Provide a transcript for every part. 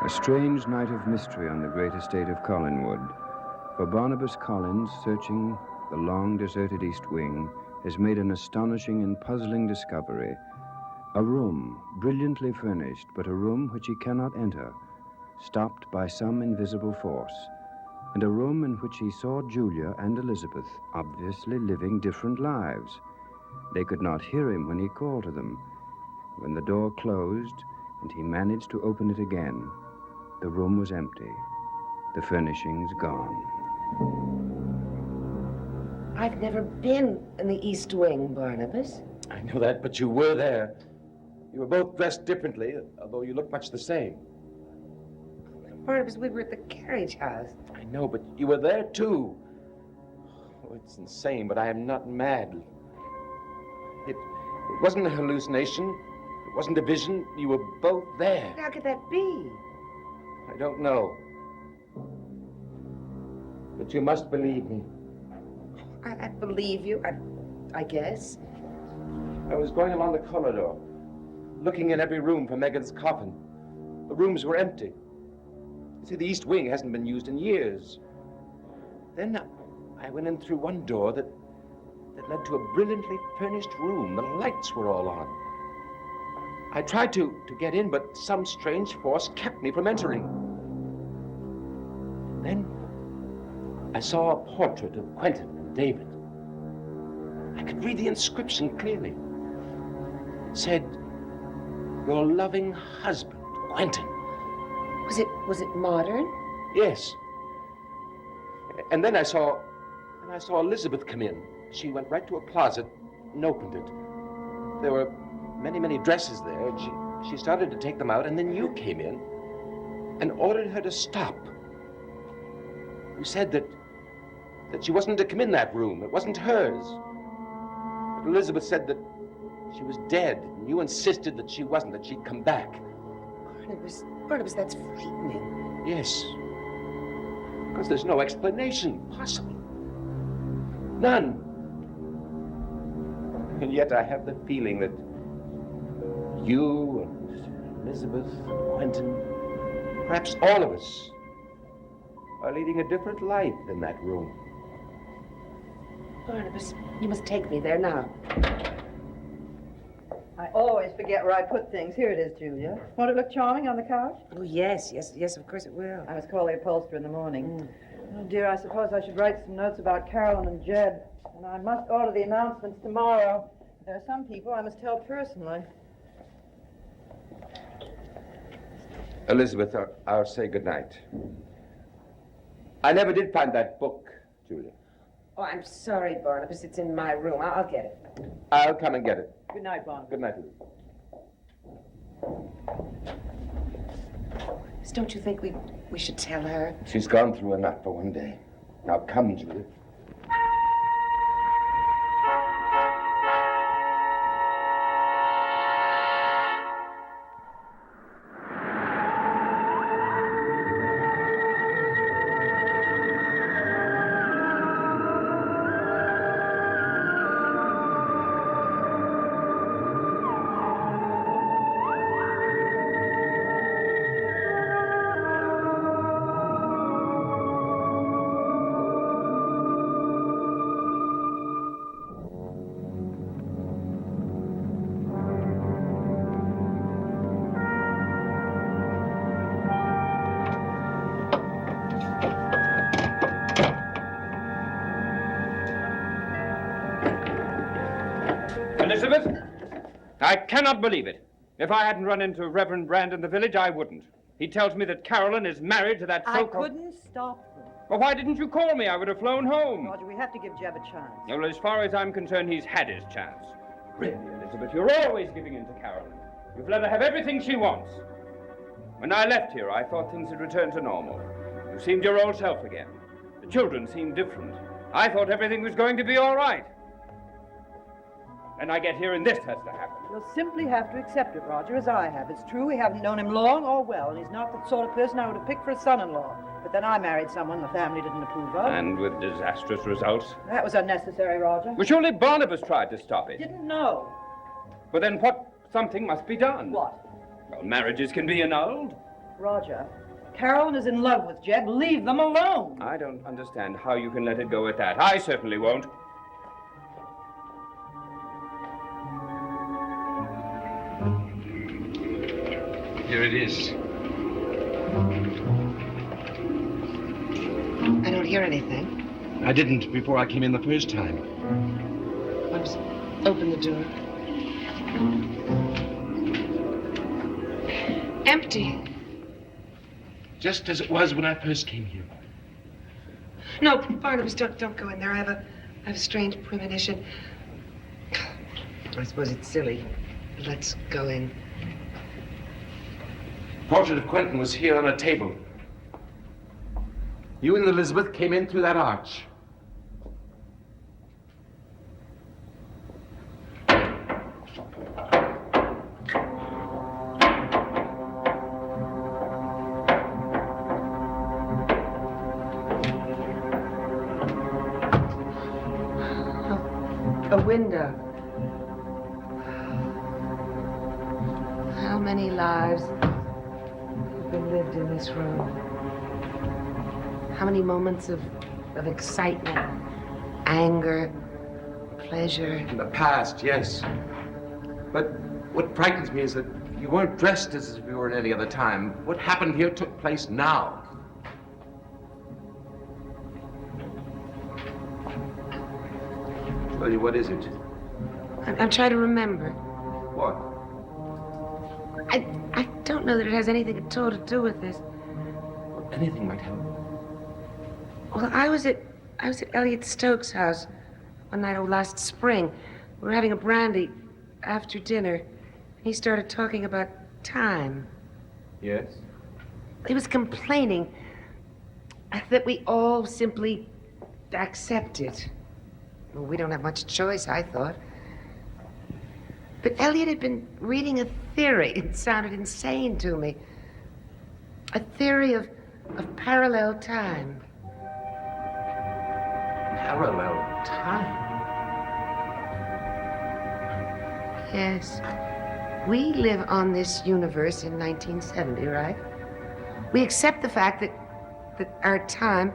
A strange night of mystery on the great estate of Collinwood. For Barnabas Collins, searching the long deserted East Wing, has made an astonishing and puzzling discovery. A room, brilliantly furnished, but a room which he cannot enter, stopped by some invisible force. And a room in which he saw Julia and Elizabeth obviously living different lives. They could not hear him when he called to them. When the door closed and he managed to open it again, the room was empty, the furnishings gone. I've never been in the East Wing, Barnabas. I know that, but you were there. You were both dressed differently, although you look much the same. Barnabas, we were at the carriage house. I know, but you were there too. Oh, it's insane, but I am not mad. It wasn't a hallucination. It wasn't a vision. You were both there. How could that be? I don't know. But you must believe me. I believe you, I guess. I was going along the corridor, looking in every room for Megan's coffin. The rooms were empty. You see, the East Wing hasn't been used in years. Then I went in through one door that led to a brilliantly furnished room. The lights were all on. I tried to get in, but some strange force kept me from entering. Then I saw a portrait of Quentin and David. I could read the inscription clearly. It said, "Your loving husband, Quentin." Was it modern? Yes. And then I saw Elizabeth come in. She went right to a closet and opened it. There were many, many dresses there, and she started to take them out, and then you came in and ordered her to stop. You said that she wasn't to come in that room. It wasn't hers. But Elizabeth said that she was dead, and you insisted that she wasn't, that she'd come back. Barnabas, that's frightening. Yes. Because there's no explanation possible. None. And yet I have the feeling that you and Elizabeth, Quentin, perhaps all of us, are leading a different life in that room. Barnabas, you must take me there now. I always forget where I put things. Here it is, Julia. Won't it look charming on the couch? Oh, yes, of course it will. I must call the upholsterer in the morning. Oh, dear, I suppose I should write some notes about Carolyn and Jed. And I must order the announcements tomorrow. There are some people I must tell personally. Elizabeth, I'll say goodnight. I never did find that book, Julia. Oh, I'm sorry, Barnabas. It's in my room. I'll get it. I'll come and get it. Good night, Barnabas. Good night, Elizabeth. Don't you think we should tell her? She's gone through enough for one day. Now come, Julia. Elizabeth, I cannot believe it. If I hadn't run into Reverend Brand in the village, I wouldn't. He tells me that Carolyn is married to that so-called... I couldn't stop them. Well, why didn't you call me? I would have flown home. Roger, we have to give Jeb a chance. Well, as far as I'm concerned, he's had his chance. Really, Elizabeth, you're always giving in to Carolyn. You've let her have everything she wants. When I left here, I thought things had returned to normal. You seemed your old self again. The children seemed different. I thought everything was going to be all right. And I get here and this has to happen. You'll simply have to accept it, Roger, as I have. It's true we haven't known him long or well, and he's not the sort of person I would have picked for a son-in-law. But then I married someone the family didn't approve of. And with disastrous results. That was unnecessary, Roger. Well, surely Barnabas tried to stop it. Didn't know. But then something must be done. What? Well, marriages can be annulled. Roger, Carolyn is in love with Jed. Leave them alone. I don't understand how you can let it go at that. I certainly won't. Here it is. I don't hear anything. I didn't before I came in the first time. Oops. Open the door. Empty. Just as it was when I first came here. No, Barnabas, don't go in there. I have a strange premonition. I suppose it's silly. Let's go in. Portrait of Quentin was here on a table. You and Elizabeth came in through that arch. A window. How many lives have been lived in this room? How many moments of excitement, anger, pleasure? In the past, yes. But what frightens me is that you weren't dressed as if you were at any other time. What happened here took place now. Well, what is it? I'm trying to remember. What? I don't know that it has anything at all to do with this. Well, anything might help. Well, I was at Elliot Stokes' house one night last spring. We were having a brandy after dinner. He started talking about time. Yes? He was complaining that we all simply accept it. Well, we don't have much choice, I thought. But Elliot had been reading a theory. It sounded insane to me. A theory of parallel time. Parallel time? Yes. We live on this universe in 1970, right? We accept the fact that our time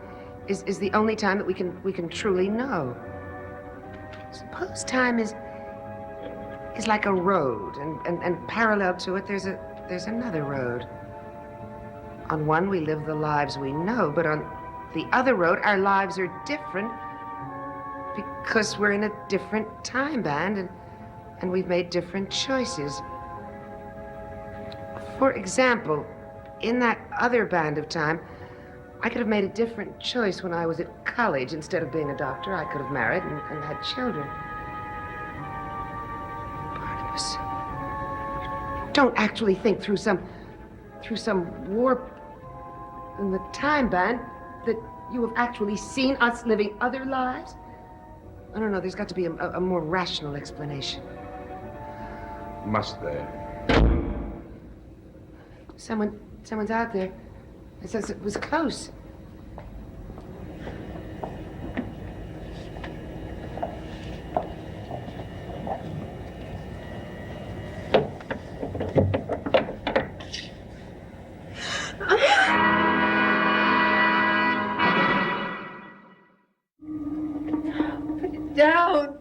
is the only time that we can truly know. Suppose time is like a road, and parallel to it there's another road. On one we live the lives we know, but on the other road our lives are different because we're in a different time band and we've made different choices. For example, in that other band of time, I could have made a different choice when I was at college. Instead of being a doctor, I could have married and had children. Barnabas, don't actually think through some warp in the time band that you have actually seen us living other lives? I don't know, there's got to be a more rational explanation. Must there? Someone's out there. It says it was close.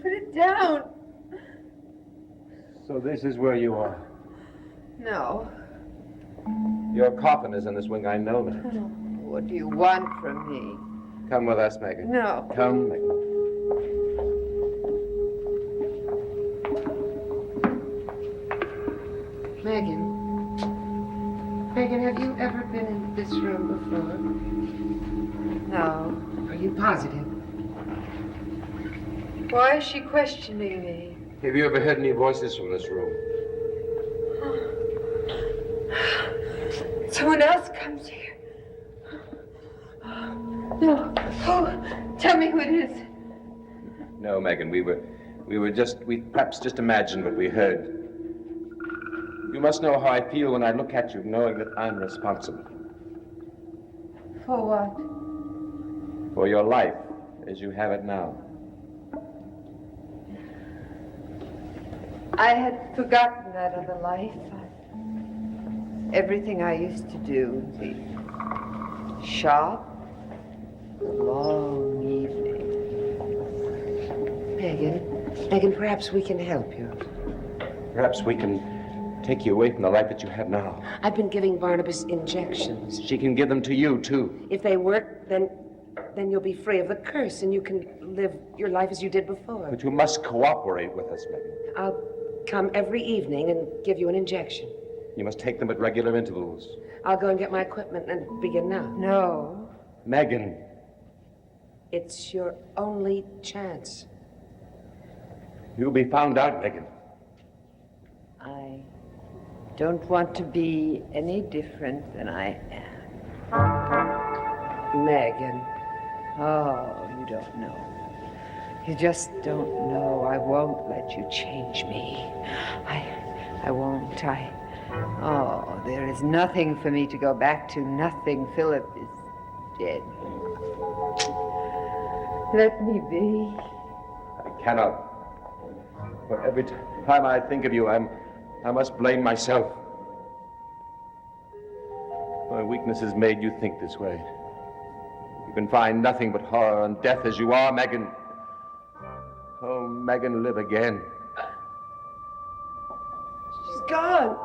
Put it down. So this is where you are. No. Your coffin is in this wing, I know that. What do you want from me? Come with us, Megan. No. Come, Megan. Megan, have you ever been in this room before? No. Are you positive? Why is she questioning me? Have you ever heard any voices from this room? Someone else comes here. No. Oh, tell me who it is. No, Megan, we perhaps just imagined what we heard. You must know how I feel when I look at you, knowing that I'm responsible. For what? For your life, as you have it now. I had forgotten that other life. everything I used to do. The shop, the long evening. Megan, perhaps we can help you. Perhaps we can take you away from the life that you have now. I've been giving Barnabas injections. She can give them to you, too. If they work, then you'll be free of the curse and you can live your life as you did before. But you must cooperate with us, Megan. I'll come every evening and give you an injection. You must take them at regular intervals. I'll go and get my equipment and begin now. No. Megan. It's your only chance. You'll be found out, Megan. I don't want to be any different than I am. Megan. Oh, you don't know. You just don't know. I won't let you change me. I won't. Oh, there is nothing for me to go back to. Nothing. Philip is dead. Let me be. I cannot. But every time I think of you, I must blame myself. My weakness has made you think this way. You can find nothing but horror and death as you are, Megan. Oh, Megan, live again. She's gone.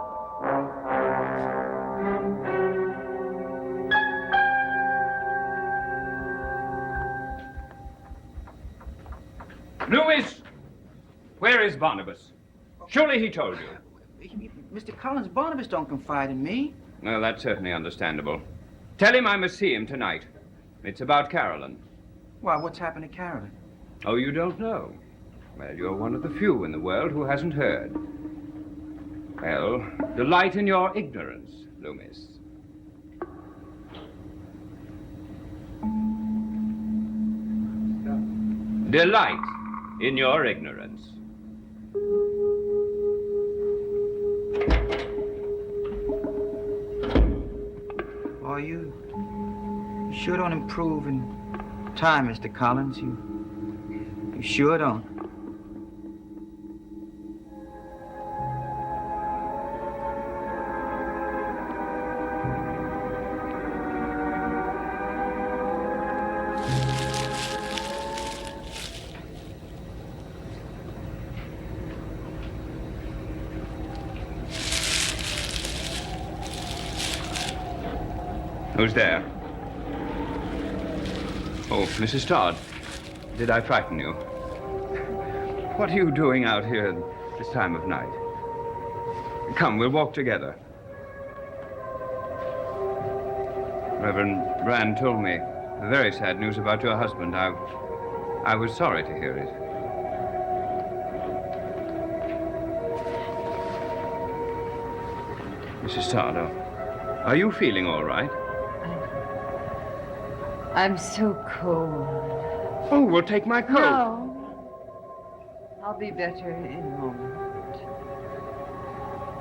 Loomis! Where is Barnabas? Surely he told you. Mr. Collins, Barnabas don't confide in me. Well, that's certainly understandable. Tell him I must see him tonight. It's about Carolyn. Why, what's happened to Carolyn? Oh, you don't know? Well, you're one of the few in the world who hasn't heard. Well, delight in your ignorance, Loomis. Delight in your ignorance. Oh, you sure don't improve in time, Mr. Collins. You sure don't. Who's there? Oh, Mrs. Todd. Did I frighten you? What are you doing out here this time of night? Come, we'll walk together. Reverend Brand told me very sad news about your husband. I was sorry to hear it. Mrs. Todd, are you feeling all right? I'm so cold. Oh, well, take my coat. No. I'll be better in a moment.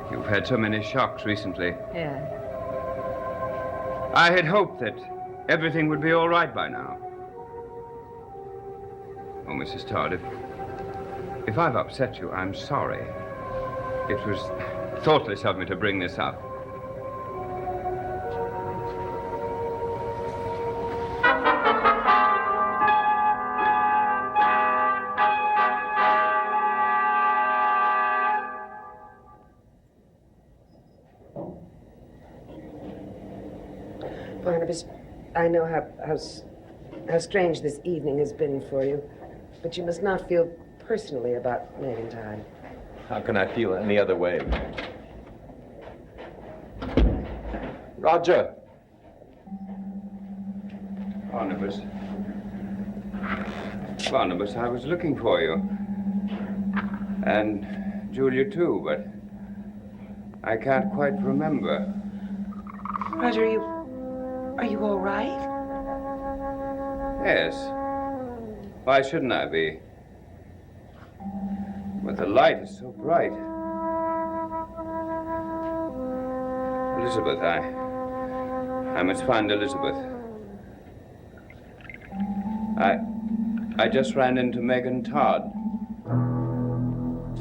You've had so many shocks recently. Yes. I had hoped that everything would be all right by now. Oh, Mrs. Todd, if I've upset you, I'm sorry. It was thoughtless of me to bring this up. Barnabas, I know how strange this evening has been for you, but you must not feel personally about Megan Todd. How can I feel any other way? Roger. Barnabas. Barnabas, I was looking for you. And Julia, too, but I can't quite remember. Roger, are you all right? Yes. Why shouldn't I be? But the light is so bright. Elizabeth, I must find Elizabeth. I just ran into Megan Todd.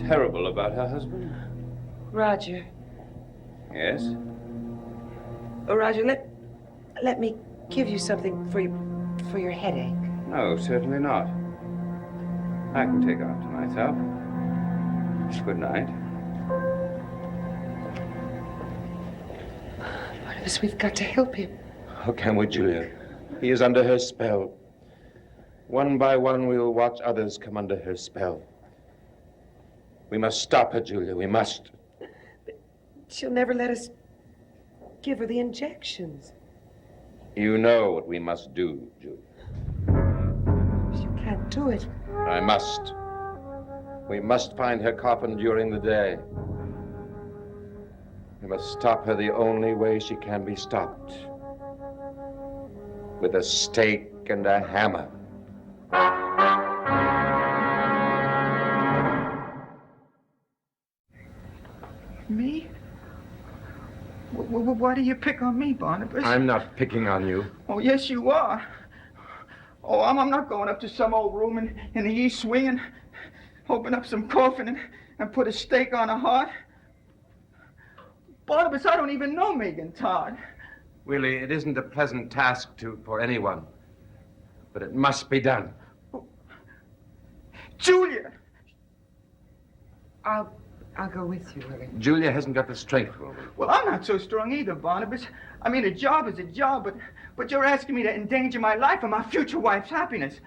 Terrible about her husband. Roger, Yes? Oh, Roger, let me give you something for your headache. No, certainly not. I can take after myself. Good night. Barnabas, we've got to help him. How can we, Julia? He is under her spell. One by one, we will watch others come under her spell. We must stop her, Julia. We must. She'll never let us give her the injections. You know what we must do, Julia. You can't do it. I must. We must find her coffin during the day. We must stop her the only way she can be stopped. With a stake and a hammer. Me? Why do you pick on me, Barnabas? I'm not picking on you. Oh, yes, you are. Oh, I'm not going up to some old room in the East Wing and open up some coffin and put a stake on her heart. Barnabas, I don't even know Megan Todd. Willie, it isn't a pleasant task for anyone. But it must be done. Julia! I'll go with you, Willie. Julia hasn't got the strength, Willie. Well, I'm not so strong either, Barnabas. I mean, a job is a job, but you're asking me to endanger my life and my future wife's happiness.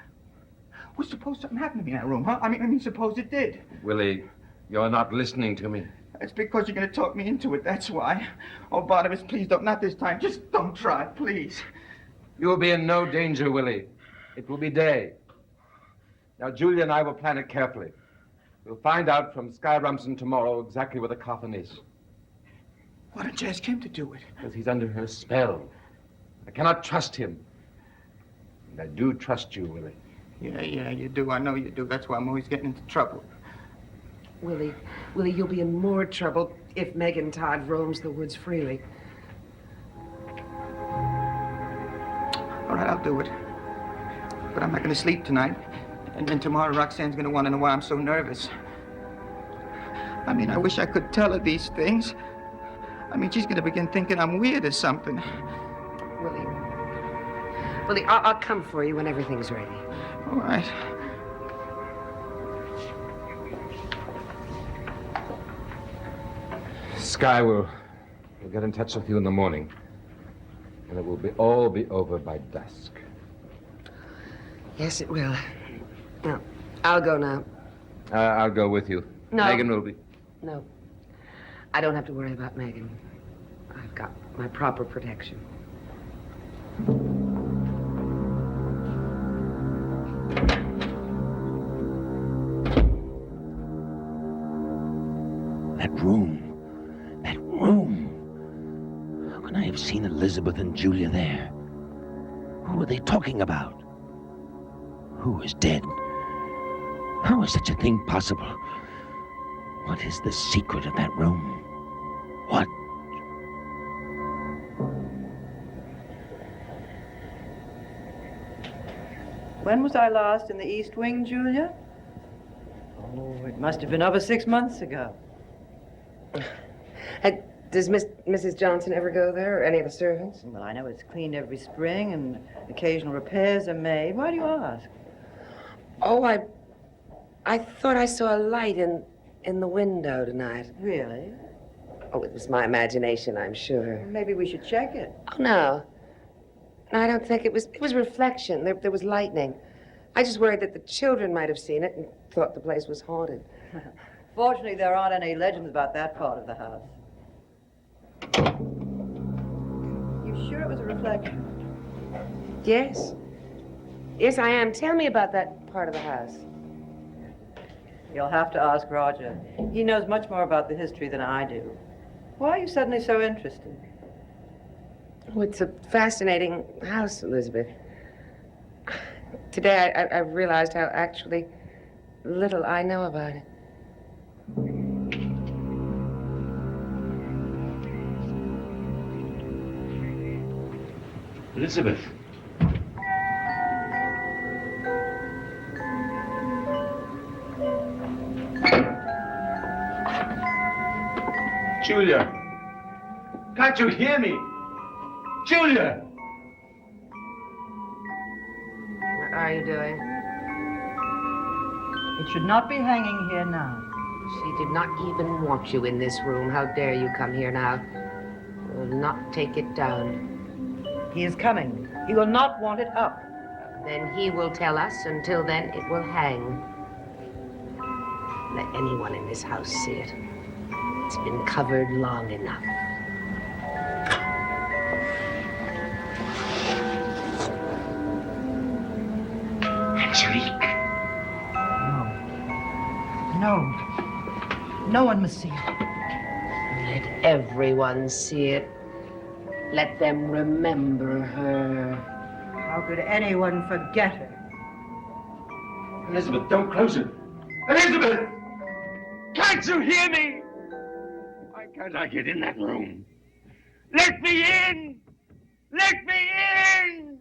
Well, suppose something happened to me in that room, huh? I mean, suppose it did. Willie, you're not listening to me. It's because you're going to talk me into it, that's why. Oh, Barnabas, please don't, not this time. Just don't try, please. You will be in no danger, Willie. It will be day. Now, Julia and I will plan it carefully. We'll find out from Sky Rumson tomorrow exactly where the coffin is. Why don't you ask him to do it? Because he's under her spell. I cannot trust him. And I do trust you, Willie. Yeah, you do. I know you do. That's why I'm always getting into trouble. Willie, you'll be in more trouble if Megan Todd roams the woods freely. All right, I'll do it. But I'm not going to sleep tonight. And then tomorrow, Roxanne's going to want to know why I'm so nervous. I mean, I wish I could tell her these things. I mean, she's going to begin thinking I'm weird or something. Willie, I'll come for you when everything's ready. All right. Sky will get in touch with you in the morning. And it will all be over by dusk. Yes, it will. No, I'll go now. I'll go with you. No. Megan will be... No, I don't have to worry about Megan. I've got my proper protection. That room. How can I have seen Elizabeth and Julia there? Who are they talking about? Who is dead? How is such a thing possible? What is the secret of that room? What? When was I last in the East Wing, Julia? Oh, it must have been over 6 months ago. Does Mrs. Johnson ever go there, or any of the servants? Well, I know it's cleaned every spring and occasional repairs are made. Why do you ask? Oh, I thought I saw a light in the window tonight. Really? Oh, it was my imagination, I'm sure. Maybe we should check it. Oh, no. No, I don't think it was. It was reflection. There was lightning. I just worried that the children might have seen it and thought the place was haunted. Fortunately, there aren't any legends about that part of the house. You sure it was a reflection? Yes. Yes, I am. Tell me about that part of the house. You'll have to ask Roger. He knows much more about the history than I do. Why are you suddenly so interested? Oh, it's a fascinating house, Elizabeth. Today, I realized how actually little I know about it. Elizabeth. Julia, can't you hear me? Julia! What are you doing? It should not be hanging here now. She did not even want you in this room. How dare you come here now? Will not take it down. He is coming. He will not want it up. Then he will tell us. Until then, it will hang. Let anyone in this house see it. It's been covered long enough. Angelique. No. No one must see it. Let everyone see it. Let them remember her. How could anyone forget her? Elizabeth, don't close it. Elizabeth! Can't you hear me? Why can't I get in that room? Let me in! Let me in!